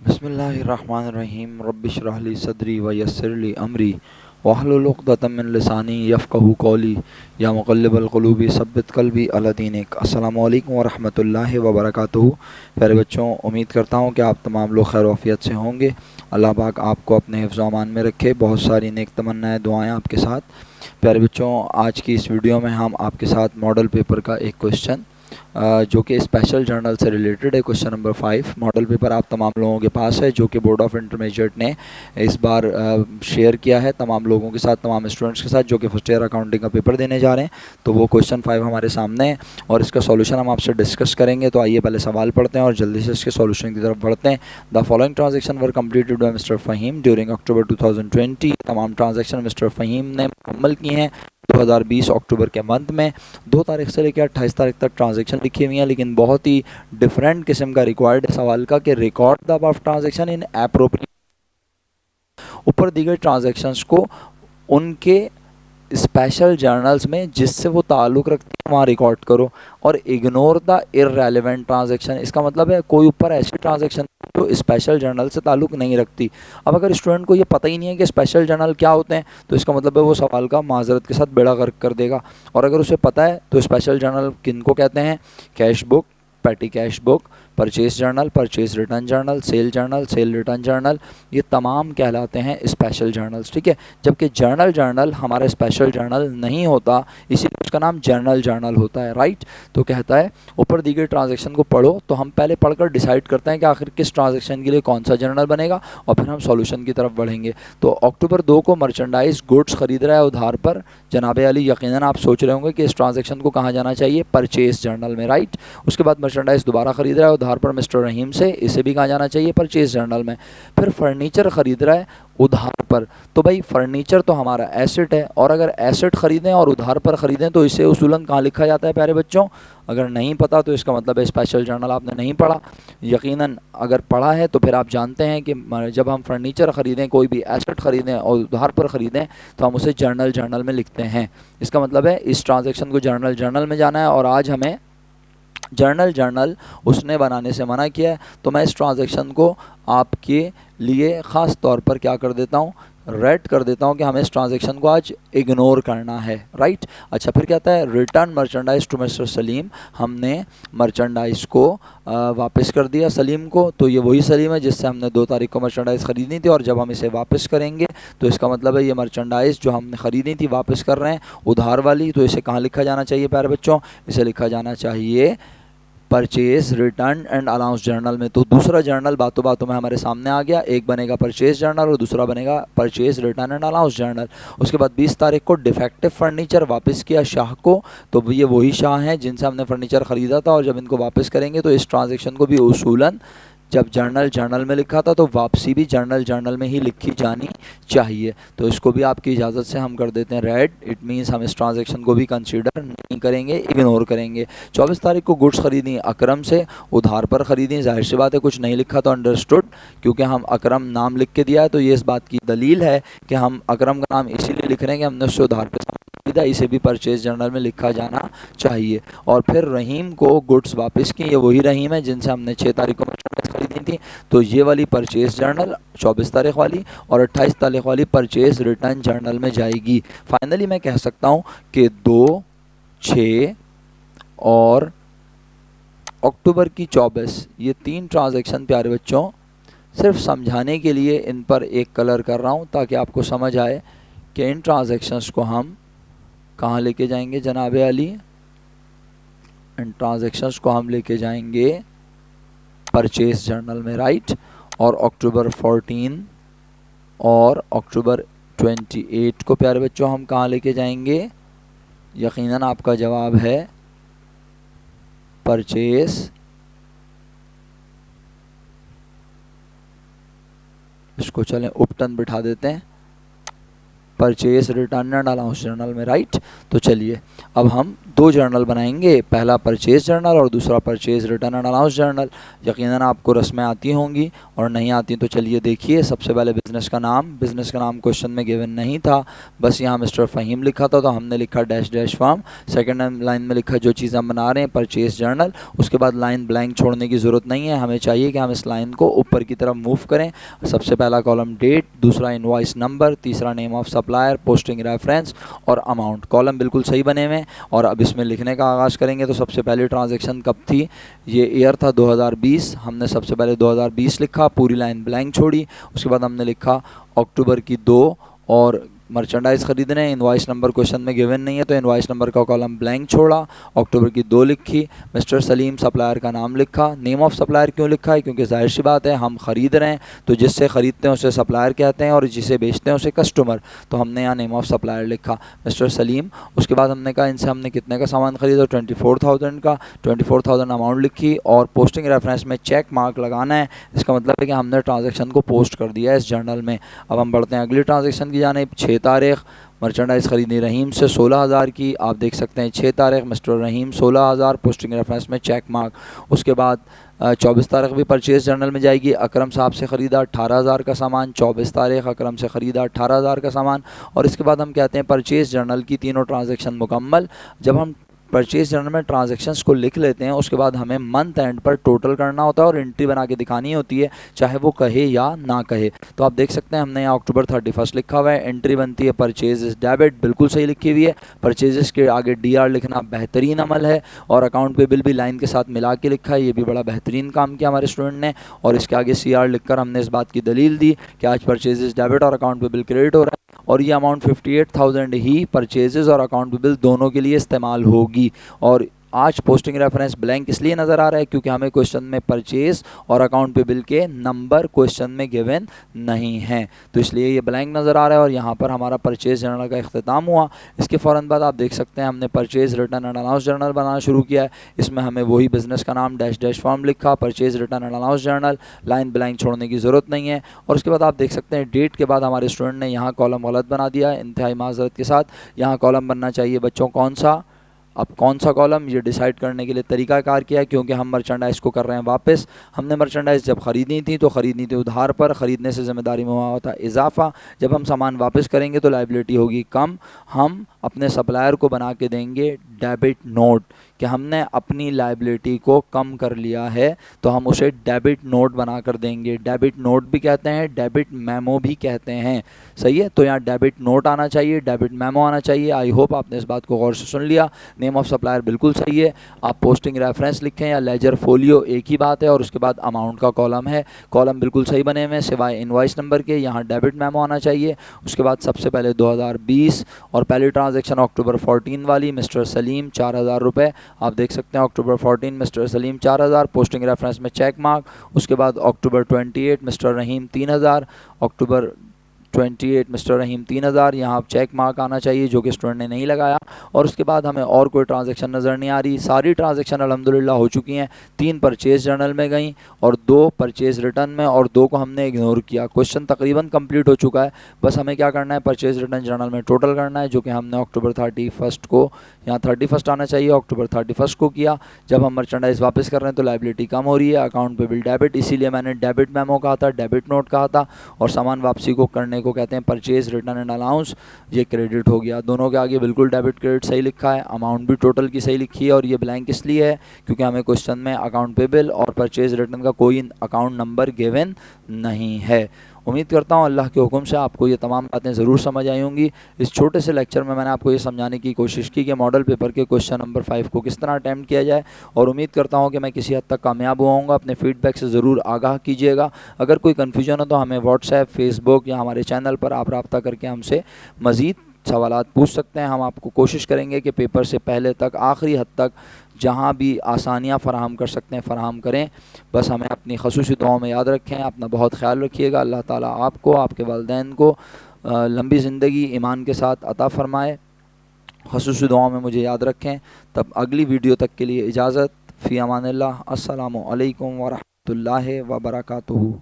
बिस्मिल्लाहिर्रहमानिर्रहीम रब्बिश्रह ली सदरी व यस्सिर ली अमरी वहलुल उक़दतम मिन लिसानी यफ़क़हू क़ौली या मुक़ल्लिबल क़ुलूबि सब्बित क़ल्बी अला दीनिक। अस्सलामु अलैकुम व रहमतुल्लाहि व बरकातुहू। प्यारे बच्चों, उम्मीद करता हूँ कि आप तमाम लोग खैर आफ़ियत से होंगे। अल्लाह पाक आपको अपने हिफ्ज़ व अमान में रखे। बहुत सारी नेक तमन्नाएँ दुआएँ आपके साथ। प्यारे बच्चों, आज की इस वीडियो में हम आपके साथ मॉडल पेपर का एक क्वेश्चन जो कि स्पेशल जर्नल से रिलेटेड है, क्वेश्चन नंबर 5 मॉडल पेपर आप तमाम लोगों के पास है, जो कि बोर्ड ऑफ इंटरमीडिएट ने इस बार शेयर किया है तमाम लोगों के साथ, तमाम स्टूडेंट्स के साथ जो कि फर्स्ट ईयर अकाउंटिंग का पेपर देने जा रहे हैं। तो वो क्वेश्चन 5 हमारे सामने है और इसका सॉल्यूशन हम आपसे डिस्कस करेंगे। तो आइए पहले सवाल पढ़ते हैं और जल्दी से इसके सॉल्यूशन की तरफ बढ़ते हैं। The following transaction were completed by mister Faheem during October 2020। तमाम ट्रांजेक्शन मिस्टर फ़हीम ने मुकम्मल की हैं 2020 अक्टूबर के मंथ में। 2 तारीख से लेकर 28 तारीख तक ट्रांजैक्शन लिखी हुई हैं, लेकिन बहुत ही डिफरेंट किस्म का रिक्वायर्ड सवाल का कि record the above transaction in appropriate. ऊपर दी गई ट्रांजैक्शंस को उनके स्पेशल जर्नल्स में जिससे वो ताल्लुक़ रखती है वहाँ रिकॉर्ड करो और इग्नोर द इररेलेवेंट ट्रांजैक्शन। इसका मतलब है कोई ऊपर ऐसी ट्रांजैक्शन जो स्पेशल जर्नल से ताल्लुक़ नहीं रखती। अब अगर स्टूडेंट को ये पता ही नहीं है कि स्पेशल जर्नल क्या होते हैं, तो इसका मतलब है वो सवाल का माजरत के साथ बेड़ा गर्क कर देगा। और अगर उसे पता है तो स्पेशल जर्नल किन को कहते हैं? कैश बुक, पेटी cash book, purchase journal, purchase return journal, cell return journal, ये तमाम कहलाते हैं स्पेशल जर्नल्स। ठीक है, जबकि जर्नल हमारा स्पेशल जर्नल नहीं होता, इसीलिए उसका नाम जर्नल होता है। राइट, तो कहता है ऊपर दी गई ट्रांजैक्शन को पढ़ो। तो हम पहले पढ़कर डिसाइड करते हैं कि आखिर किस ट्रांजैक्शन के लिए कौन सा जर्नल बनेगा और फिर हम सॉल्यूशन की तरफ बढ़ेंगे। तो अक्टूबर 2 को मर्चेंडाइज गुड्स खरीद रहा है उधार पर जनाब अली। यकीनन आप सोच रहे होंगे कि इस ट्रांजैक्शन को कहाँ जाना चाहिए? परचेज जर्नल में। राइट, उसके बाद मर्चेंडाइज दोबारा खरीद रहा है उधार पर मिस्टर रहीम से, इसे भी कहाँ जाना चाहिए? परचेज जर्नल में। फिर फर्नीचर खरीद रहा है उधार पर। तो भाई फर्नीचर तो हमारा एसेट है, और अगर एसेट खरीदें और उधार पर ख़रीदें तो इसे उसूलन कहाँ लिखा जाता है प्यारे बच्चों? अगर नहीं पता तो इसका मतलब है स्पेशल जर्नल आपने नहीं पढ़ा। यकीनन अगर पढ़ा है तो फिर आप जानते हैं कि जब हम फर्नीचर ख़रीदें, कोई भी एसेट ख़रीदें और उधार पर ख़रीदें तो हम उसे जर्नल में लिखते हैं। इसका मतलब है इस ट्रांजेक्शन को जर्नल में जाना है, और आज हमें जर्नल उसने बनाने से मना किया है। तो मैं इस ट्रांजैक्शन को आपके लिए ख़ास तौर पर क्या कर देता हूँ? रेड कर देता हूँ कि हमें इस ट्रांजैक्शन को आज इग्नोर करना है। राइट, अच्छा फिर कहता है return merchandise to mister Salim. हमने मर्चेंडाइज को वापस कर दिया सलीम को। तो ये वही सलीम है जिससे हमने 2 तारीख को मर्चेंडाइज ख़रीदी थी, और जब हम इसे वापस करेंगे तो इसका मतलब है ये मर्चेंडाइज जो हमने ख़रीदी थी वापस कर रहे हैं उधार वाली। तो इसे कहाँ लिखा जाना चाहिए प्यारे बच्चों? इसे लिखा जाना चाहिए purchase return and allowance journal में। तो दूसरा जर्नल बातों बातों में हमारे सामने आ गया। एक बनेगा परचेज जर्नल और दूसरा बनेगा purchase return and allowance journal. उसके बाद 20 तारीख को डिफेक्टिव फर्नीचर वापस किया शाह को। तो ये वही शाह हैं जिनसे हमने फर्नीचर ख़रीदा था, और जब इनको वापस करेंगे तो इस ट्रांजेक्शन को भी उसूलन जब जर्नल में लिखा था तो वापसी भी जर्नल में ही लिखी जानी चाहिए। तो इसको भी आपकी इजाज़त से हम कर देते हैं रेड। इट मीन्स हम इस ट्रांजैक्शन को भी कंसीडर नहीं करेंगे, इग्नोर करेंगे। 24 तारीख को गुड्स ख़रीदी अकरम से, उधार पर ख़रीदी। जाहिर सी बात है कुछ नहीं लिखा तो अंडरस्टूड, क्योंकि हम अकरम नाम लिख के दिया है तो ये इस बात की दलील है कि हम अकरम का नाम इसीलिए लिख रहे हैं कि हमने उससे उधार पर खरीदा, इसे भी परचेज जर्नल में लिखा जाना चाहिए। और फिर रहीम को गुड्स वापस की। ये वही रहीम है जिनसे हमने 6 तारीख को खरीदी थी। तो ये वाली परचेज जर्नल 24 तारीख वाली और 28 तारीख वाली परचेज रिटर्न जर्नल में जाएगी। फाइनली मैं कह सकता हूँ कि 2, 6 और अक्टूबर की 24 ये 3 ट्रांजैक्शन प्यारे बच्चों सिर्फ समझाने के लिए इन पर एक कलर कर रहा हूँ, ताकि आपको समझ आए कि इन ट्रांजैक्शंस को हम कहाँ लेके जाएंगे जनाब अली। इन ट्रांजैक्शंस को हम लेके जाएंगे परचेज जर्नल में। राइट, और अक्टूबर 14 और अक्टूबर 28 को प्यारे बच्चों हम कहाँ लेके जाएंगे? यकीनन आपका जवाब है परचेज। इसको चलें उपटन बिठा देते हैं, purchase return and allowance journal में, राइट। तो चलिए अब हम दो जर्नल बनाएंगे, पहला परचेज जर्नल और दूसरा purchase return and allowance journal. यकीनन आपको रस्में आती होंगी और नहीं आती तो चलिए देखिए। सबसे पहले बिज़नेस का नाम क्वेश्चन में गिवन नहीं था, बस यहाँ मिस्टर फ़हीम लिखा था तो हमने लिखा dash dash form. Second line में लिखा जो चीज़ हम बना रहे हैं परचेज जर्नल। उसके बाद लाइन ब्लैंक छोड़ने की ज़रूरत नहीं है, हमें चाहिए कि हम इस लाइन को ऊपर की तरफ मूव करें। सबसे पहला कॉलम डेट, दूसरा इनवॉइस नंबर, तीसरा name of supplier, posting reference और अमाउंट। कॉलम बिल्कुल सही बने हुए। और अब इसमें लिखने का आगाज़ करेंगे। तो सबसे पहले ट्रांजैक्शन कब थी, ये ईयर था 2020। हमने सबसे पहले 2020 लिखा, पूरी लाइन ब्लैंक छोड़ी। उसके बाद हमने लिखा अक्टूबर की 2 और मर्चेंडाइज़ ख़रीदने। इनवॉइस नंबर क्वेश्चन में गिवन नहीं है तो इनवॉइस नंबर का कॉलम ब्लैंक छोड़ा। अक्टूबर की 2 लिखी। मिस्टर सलीम सप्लायर का नाम लिखा। नेम ऑफ सप्लायर क्यों लिखा है, क्योंकि जाहिर सी बात है हम ख़रीद रहे हैं तो जिससे ख़रीदते हैं उसे सप्लायर कहते हैं और जिसे बेचते हैं उसे कस्टमर। तो हमने यहाँ नेम ऑफ सप्लायर लिखा मिस्टर सलीम। उसके बाद हमने कहा इनसे हमने कितने का सामान ख़रीदा, 24,000 का। 24,000 अमाउंट लिखी और पोस्टिंग रेफरेंस में चेक मार्क लगाना है। इसका मतलब है कि हमने ट्रांजेक्शन को पोस्ट कर दिया है इस जर्नल में। अब हम बढ़ते हैं अगली ट्रांजेक्शन की जाने। 6 तारीख मर्चेंडाइज़ ख़रीदी रहीम से 16,000 की। आप देख सकते हैं 6 तारीख मिस्टर रहीम 16,000, पोस्टिंग रेफरेंस में चेक मार्क। उसके बाद 24 तारीख भी परचेज़ जर्नल में जाएगी। अकरम साहब से ख़रीदा 18,000 का सामान। 24 तारीख अकरम से ख़रीदा 18,000 का सामान। और इसके बाद हम कहते हैं परचेज़ जर्नल की तीनों ट्रांजेक्शन मुकम्मल। जब हम परचेज जर्नल में ट्रांजैक्शंस को लिख लेते हैं उसके बाद हमें मंथ एंड पर टोटल करना होता है और एंट्री बना के दिखानी होती है, चाहे वो कहे या ना कहे। तो आप देख सकते हैं हमने यहाँ अक्टूबर 31 लिखा हुआ है। एंट्री बनती है परचेज इज डेबिट, बिल्कुल सही लिखी हुई है। परचेजेस के आगे DR लिखना बेहतरीन अमल है और अकाउंट पे बिल भी लाइन के साथ मिला के लिखा है, ये भी बड़ा बेहतरीन काम किया हमारे स्टूडेंट ने। और इसके आगे CR लिखकर हमने इस बात की दलील दी कि आज परचेज इज डेबिट और अकाउंट पे बिल क्रेडिट हो रहा है और ये अमाउंट 58,000 ही परचेजेस और अकाउंट पे बिल दोनों के लिए इस्तेमाल होगी। और आज पोस्टिंग रेफरेंस ब्लैंक इसलिए नज़र आ रहा है क्योंकि हमें क्वेश्चन में परचेज और अकाउंट पे बिल के नंबर क्वेश्चन में गिवन नहीं हैं, तो इसलिए ये ब्लैंक नज़र आ रहा है। और यहाँ पर हमारा परचेज जर्नल का इख्तिताम हुआ। इसके फ़ौरन बाद आप देख सकते हैं हमने purchase return and allowance journal बनाना शुरू किया है। इसमें हमें वही बिज़नेस का नाम डैश डैश फॉर्म लिखा, purchase return and allowance journal, line blank छोड़ने की ज़रूरत नहीं है। और उसके बाद आप देख सकते हैं डेट के बाद हमारे स्टूडेंट ने यहाँ कॉलम गलत बना दिया है, इंतहाई माज़रत के साथ। यहाँ कॉलम बनना चाहिए बच्चों कौन सा, अब कौन सा कॉलम ये डिसाइड करने के लिए तरीकाकार किया है क्योंकि हम मर्चेंडाइज़ को कर रहे हैं वापस। हमने मर्चेंडाइज़ जब ख़रीदनी थी तो ख़रीदनी थी उधार पर, ख़रीदने से ज़िम्मेदारी में हुआ होता इजाफा। जब हम सामान वापस करेंगे तो लाइबिलिटी होगी कम। हम अपने सप्लायर को बना के देंगे डेबिट नोट कि हमने अपनी लाइबिलिटी को कम कर लिया है तो हम उसे डेबिट नोट बना कर देंगे। डेबिट नोट भी कहते हैं, डेबिट मेमो भी कहते हैं, सही है। तो यहाँ डेबिट नोट आना चाहिए, डेबिट मेमो आना चाहिए। आई होप आपने इस बात को गौर से सुन लिया। नेम ऑफ सप्लायर बिल्कुल सही है। आप पोस्टिंग रेफरेंस लिखें या लेजर फोलियो एक ही बात है। और उसके बाद अमाउंट का कॉलम है, कॉलम बिल्कुल सही बने हुए सिवाय इनवॉइस नंबर के। यहाँ डेबिट मेमो आना चाहिए। उसके बाद सबसे पहले 2020 और पहली ट्रांजैक्शन अक्टूबर 14 वाली मिस्टर सलीम 4,000 रुपये। आप देख सकते हैं अक्टूबर 14 मिस्टर सलीम 4,000, पोस्टिंग रेफरेंस में चेक मार्क। उसके बाद अक्टूबर 28 मिस्टर रहीम 3,000, अक्टूबर 28 मिस्टर रहीम 3,000, यहाँ चेक मार्क आना चाहिए जो कि स्टूडेंट ने नहीं लगाया। और उसके बाद हमें और कोई ट्रांजैक्शन नज़र नहीं आ रही। सारी ट्रांजैक्शन अल्हम्दुलिल्लाह हो चुकी हैं। 3 परचेज़ जर्नल में गई और 2 परचेज़ रिटर्न में और 2 को हमने इग्नोर किया। क्वेश्चन तकरीबन कंप्लीट हो चुका है। बस हमें क्या करना है, परचेज़ रिटर्न जर्नल में टोटल करना है जो कि हमने अक्टूबर 31 को, यहाँ 31 आना चाहिए, अक्टूबर 31 को किया। जब हम मर्चेंडाइज़ वापस कर रहे हैं तो लाइबिलिटी कम हो रही है, अकाउंट पे बिल डेबिट, इसीलिए मैंने डेबिट मेमो कहा था, डेबिट नोट कहा था। और सामान वापसी को करने को कहते हैं परचेज रिटर्न एंड अलाउंस। ये क्रेडिट हो गया, दोनों के आगे बिल्कुल डेबिट क्रेडिट सही लिखा है। अमाउंट भी टोटल की सही लिखी है और ये ब्लैंक इसलिए है क्योंकि हमें क्वेश्चन में अकाउंट पे बिल और परचेज रिटर्न का कोई अकाउंट नंबर गिवन नहीं है। उम्मीद करता हूँ अल्लाह के हुक्म से आपको ये तमाम बातें ज़रूर समझ आई होंगी। इस छोटे से लेक्चर में मैंने आपको ये समझाने की कोशिश की कि मॉडल पेपर के क्वेश्चन नंबर 5 को किस तरह अटैम्प्ट किया जाए और उम्मीद करता हूँ कि मैं किसी हद तक कामयाब हुआऊँगा। अपने फीडबैक से ज़रूर आगाह कीजिएगा। अगर कोई कन्फ्यूजन हो तो हमें व्हाट्सएप, फेसबुक या हमारे चैनल पर आप रब्ता करके हमसे मज़ीद सवालात पूछ सकते हैं। हम आपको कोशिश करेंगे कि पेपर से पहले तक आखिरी हद तक जहाँ भी आसानियाँ फ़राहम कर सकते हैं फ़राहम करें। बस हमें अपनी ख़ुसूसी दुआओं में याद रखें। अपना बहुत ख्याल रखिएगा। अल्लाह ताला आपको, आपके वालिदैन को लंबी ज़िंदगी ईमान के साथ अता फ़रमाए। ख़ुसूसी दुआओं में मुझे याद रखें। तब अगली वीडियो तक के लिए इजाज़त। फ़ी अमानिल्लाह। अस्सलामु अलैकुम व रहमतुल्लाहि व बरकातुहू।